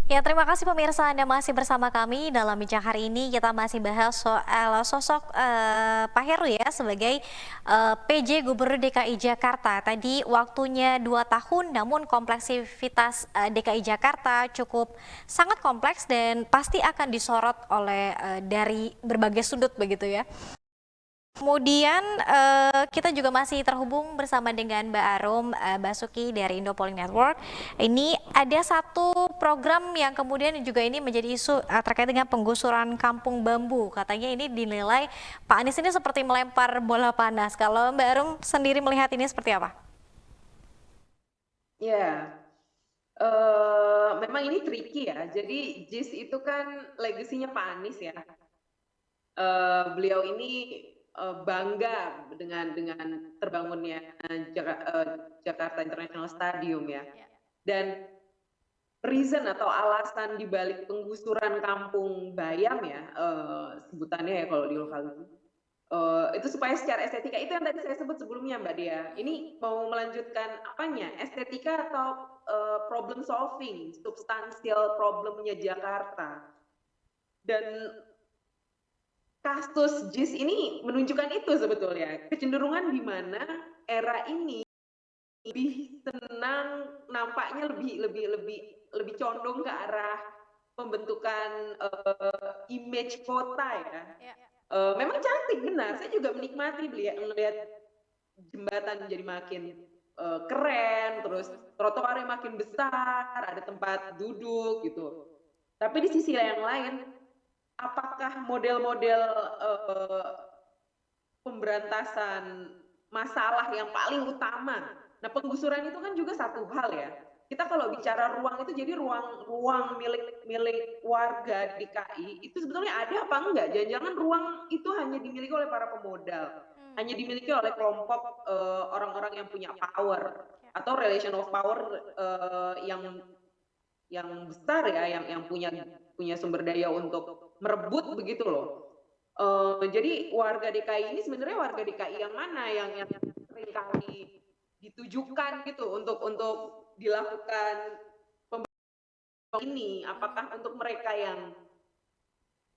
Ya, terima kasih pemirsa Anda masih bersama kami dalam bincang hari ini. Kita masih bahas soal sosok Pak Heru ya sebagai PJ Gubernur DKI Jakarta. Tadi waktunya 2 tahun, namun kompleksivitas DKI Jakarta cukup sangat kompleks dan pasti akan disorot oleh dari berbagai sudut begitu ya. Kemudian kita juga masih terhubung bersama dengan Mbak Arum Basuki dari Indopolling Network. Ini ada satu program yang kemudian juga ini menjadi isu terkait dengan penggusuran kampung bambu. Katanya ini dinilai Pak Anies ini seperti melempar bola panas. Kalau Mbak Arum sendiri melihat ini seperti apa? Ya, memang ini tricky ya. Jadi JIS itu kan legasinya Pak Anies ya. Beliau ini bangga dengan terbangunnya Jakarta International Stadium ya. Dan reason atau alasan dibalik penggusuran Kampung Bayam ya, sebutannya ya kalau di lokal itu supaya secara estetika itu yang tadi saya sebut sebelumnya Mbak Dea. Ini mau melanjutkan apanya? Estetika atau problem solving, substansial problemnya Jakarta. Dan kasus JIS ini menunjukkan itu sebetulnya. Kecenderungan di mana era ini lebih senang, nampaknya lebih condong ke arah pembentukan image kota ya. Memang cantik benar, saya juga menikmati melihat jembatan jadi makin keren, terus trotoarnya makin besar, ada tempat duduk gitu. Tapi di sisi yang lain, apakah model-model pemberantasan masalah yang paling utama? Nah, penggusuran itu kan juga satu hal ya. Kita kalau bicara ruang itu jadi ruang milik warga DKI itu sebetulnya ada apa enggak? Jangan-jangan ruang itu hanya dimiliki oleh para pemodal, hanya dimiliki oleh kelompok orang-orang yang punya power atau relation of power yang besar ya, yang punya sumber daya untuk merebut begitu loh. Jadi warga DKI ini sebenarnya warga DKI yang mana yang seringkali ditujukan gitu untuk dilakukan ini, apakah untuk mereka yang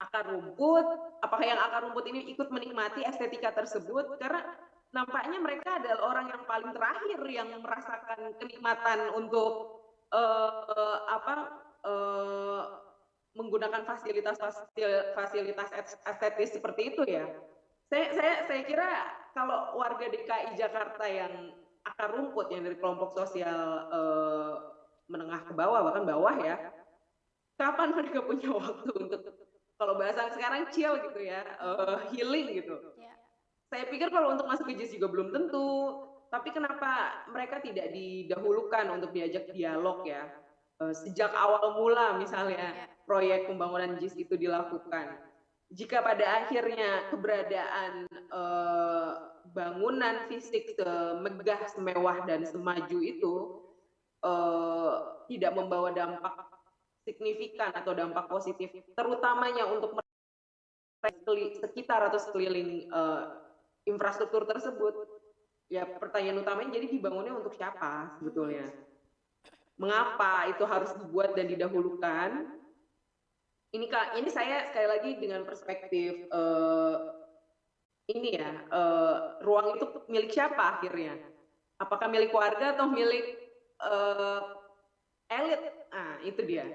akar rumput, apakah yang akar rumput ini ikut menikmati estetika tersebut, karena nampaknya mereka adalah orang yang paling terakhir yang merasakan kenikmatan untuk apa menggunakan fasilitas estetis seperti itu ya. Saya kira kalau warga DKI Jakarta yang akar rumput yang dari kelompok sosial menengah ke bawah bahkan bawah ya, kapan mereka punya waktu untuk kalau bahasa sekarang chill gitu ya, healing gitu. Saya pikir kalau untuk masuk ke JIS juga belum tentu, tapi kenapa mereka tidak didahulukan untuk diajak dialog ya? Sejak awal mula misalnya proyek pembangunan JIS itu dilakukan. Jika pada akhirnya keberadaan bangunan fisik semegah, semewah dan semaju itu tidak membawa dampak signifikan atau dampak positif, terutamanya untuk sekitar atau sekeliling infrastruktur tersebut, ya pertanyaan utamanya jadi dibangunnya untuk siapa sebetulnya? Mengapa itu harus dibuat dan didahulukan? Ini saya sekali lagi dengan perspektif ini ya, ruang itu milik siapa akhirnya? Apakah milik warga atau milik elit? Nah, itu dia.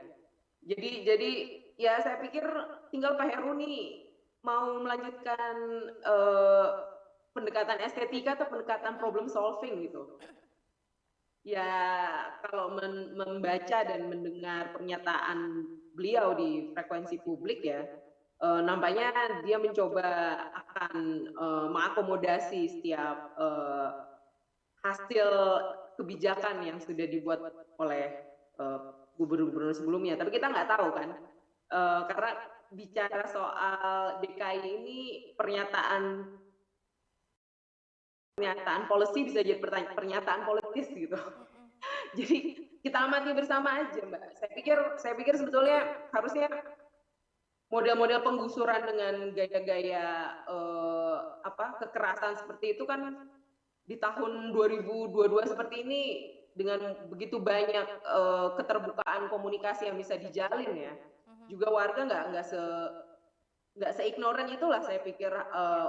Jadi ya saya pikir tinggal Pak Heru nih mau melanjutkan pendekatan estetika atau pendekatan problem solving gitu. Ya kalau membaca dan mendengar pernyataan beliau di frekuensi publik ya, nampaknya dia mencoba akan mengakomodasi setiap hasil kebijakan yang sudah dibuat oleh gubernur-gubernur sebelumnya. Tapi kita nggak tahu kan, karena bicara soal DKI ini pernyataan policy bisa jadi pernyataan politis gitu. Jadi kita amati bersama aja Mbak. Saya pikir sebetulnya harusnya model-model penggusuran dengan gaya-gaya kekerasan seperti itu kan di tahun 2022 seperti ini dengan begitu banyak keterbukaan komunikasi yang bisa dijalin ya, juga warga nggak seignoran itulah saya pikir,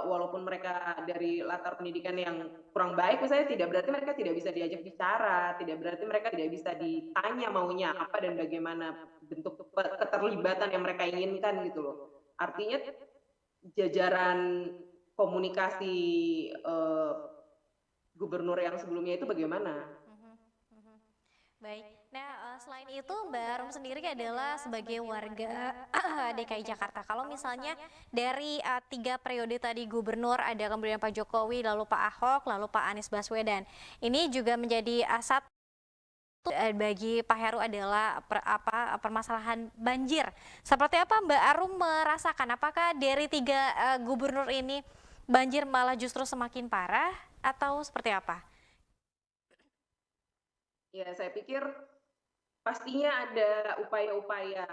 walaupun mereka dari latar pendidikan yang kurang baik misalnya, tidak berarti mereka tidak bisa diajak bicara, tidak berarti mereka tidak bisa ditanya maunya apa dan bagaimana bentuk keterlibatan yang mereka inginkan gitu loh. Artinya jajaran komunikasi gubernur yang sebelumnya itu bagaimana? Baik. Nah, selain itu Mbak Arum sendiri adalah sebagai warga DKI Jakarta. Kalau misalnya dari 3 periode tadi gubernur, ada kemudian Pak Jokowi, lalu Pak Ahok, lalu Pak Anies Baswedan. Ini juga menjadi satu bagi Pak Heru adalah permasalahan banjir. Seperti apa Mbak Arum merasakan? Apakah dari 3 gubernur ini banjir malah justru semakin parah atau seperti apa? Ya, saya pikir pastinya ada upaya-upaya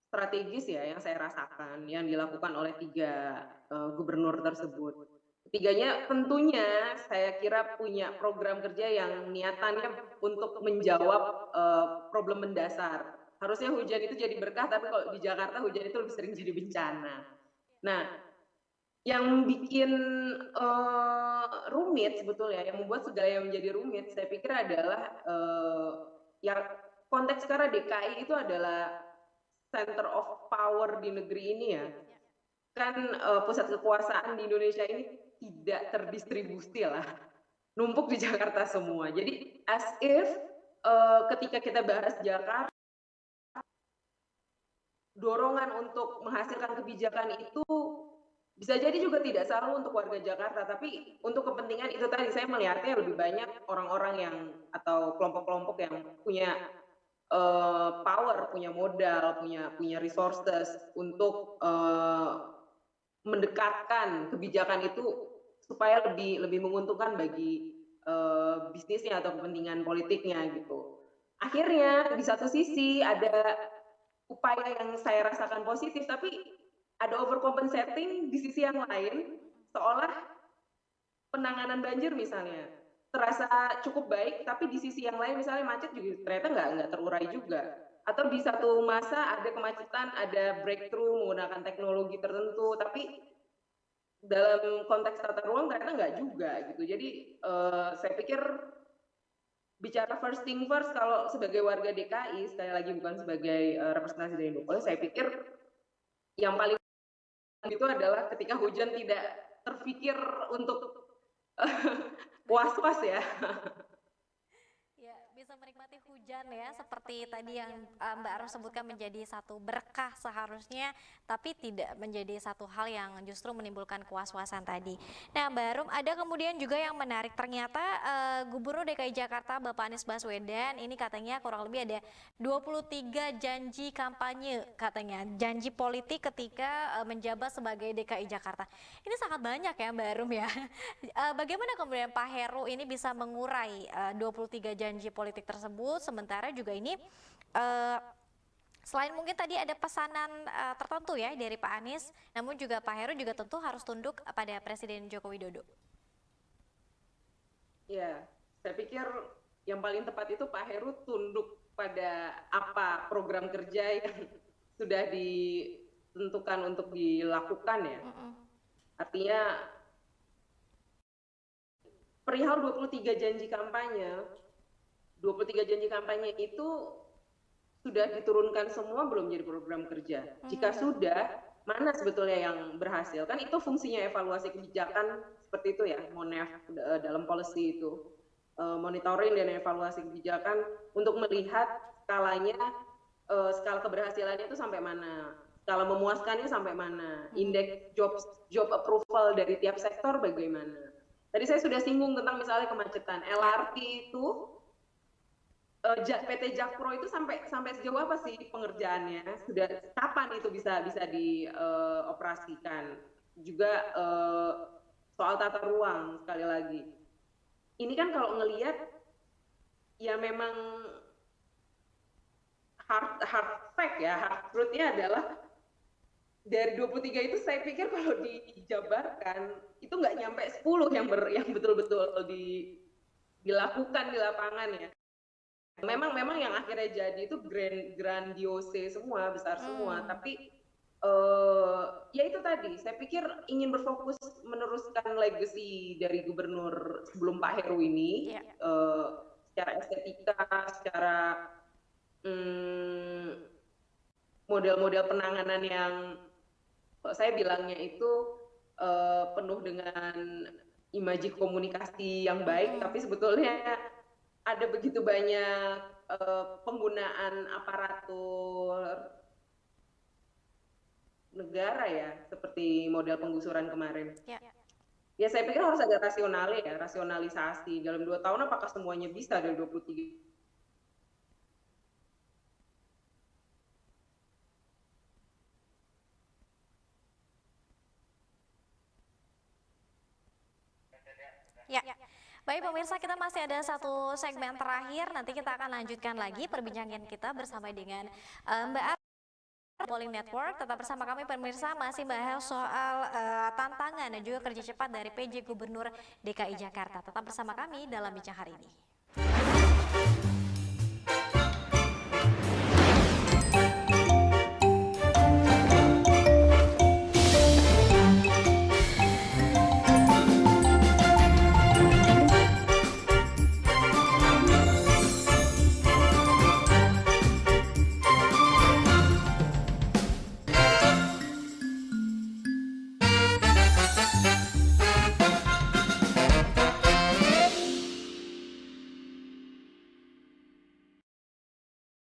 strategis ya yang saya rasakan, yang dilakukan oleh 3 gubernur tersebut. Ketiganya tentunya saya kira punya program kerja yang niatannya untuk menjawab problem mendasar. Harusnya hujan itu jadi berkah, tapi kalau di Jakarta hujan itu lebih sering jadi bencana. Nah, yang bikin rumit sebetulnya, yang membuat segala yang menjadi rumit, saya pikir adalah ya konteks sekarang DKI itu adalah center of power di negeri ini ya. Kan pusat kekuasaan di Indonesia ini tidak terdistribusi lah, numpuk di Jakarta semua. Jadi as if ketika kita bahas Jakarta, dorongan untuk menghasilkan kebijakan itu bisa jadi juga tidak selalu untuk warga Jakarta, tapi untuk kepentingan itu tadi saya melihatnya lebih banyak orang-orang yang atau kelompok-kelompok yang punya power, punya modal, punya resources untuk mendekatkan kebijakan itu supaya lebih menguntungkan bagi bisnisnya atau kepentingan politiknya gitu. Akhirnya di satu sisi ada upaya yang saya rasakan positif, tapi ada overcompensating di sisi yang lain, seolah penanganan banjir misalnya terasa cukup baik, tapi di sisi yang lain misalnya macet juga ternyata nggak terurai juga. Atau di satu masa ada kemacetan, ada breakthrough menggunakan teknologi tertentu, tapi dalam konteks tata ruang ternyata nggak juga gitu. Jadi saya pikir bicara first thing first, kalau sebagai warga DKI, sekali lagi bukan sebagai representasi dari Indopolis, saya pikir yang paling itu adalah ketika hujan tidak terpikir untuk was-was ya. Ya, bisa menikmati hujan ya, seperti tadi yang Mbak Arum sebutkan menjadi satu berkah seharusnya, tapi tidak menjadi satu hal yang justru menimbulkan kuas-kuasan tadi. Nah, Mbak Arum, ada kemudian juga yang menarik, ternyata Gubernur DKI Jakarta Bapak Anies Baswedan ini katanya kurang lebih ada 23 janji kampanye, katanya janji politik ketika menjabat sebagai DKI Jakarta. Ini sangat banyak ya Mbak Arum ya. Bagaimana kemudian Pak Heru ini bisa mengurai 23 janji politik tersebut, sementara juga ini selain mungkin tadi ada pesanan tertentu ya dari Pak Anies, namun juga Pak Heru juga tentu harus tunduk pada Presiden Joko Widodo. Ya, saya pikir yang paling tepat itu Pak Heru tunduk pada apa program kerja yang sudah ditentukan untuk dilakukan ya. Artinya perihal 23 janji kampanye, 23 janji kampanye itu sudah diturunkan semua belum jadi program kerja? Jika sudah, mana sebetulnya yang berhasil? Kan itu fungsinya evaluasi kebijakan seperti itu ya, MONEF dalam policy itu. Monitoring dan evaluasi kebijakan untuk melihat skalanya, skala keberhasilannya itu sampai mana, skala memuaskannya sampai mana, indeks job approval dari tiap sektor bagaimana. Tadi saya sudah singgung tentang misalnya kemacetan, LRT itu PT Jakpro itu sampai sejauh apa sih pengerjaannya? Sudah kapan itu bisa dioperasikan? Juga soal tata ruang sekali lagi. Ini kan kalau ngelihat ya memang hard fact ya, hard truth-nya adalah dari 23 itu saya pikir kalau dijabarkan itu nggak nyampe 10 yang betul-betul dilakukan di lapangan ya. Memang memang yang akhirnya jadi itu grandiose semua, besar semua, Hmm. tapi ya itu tadi, saya pikir ingin berfokus meneruskan legacy dari gubernur sebelum Pak Heru ini, Ya. secara estetika, secara model-model penanganan yang saya bilangnya itu penuh dengan imaji komunikasi yang baik, Mm-mm. tapi sebetulnya ada begitu banyak penggunaan aparatur negara ya, seperti model penggusuran kemarin. Ya. Ya saya pikir harus ada rasionalisasi. Dalam 2 tahun apakah semuanya bisa dari 23? Ya. Baik pemirsa, kita masih ada satu segmen terakhir. Nanti kita akan lanjutkan lagi perbincangan kita bersama dengan Mbak Polling Network. Tetap bersama kami pemirsa, masih bahas soal tantangan dan juga kerja cepat dari PJ Gubernur DKI Jakarta. Tetap bersama kami dalam bincang hari ini.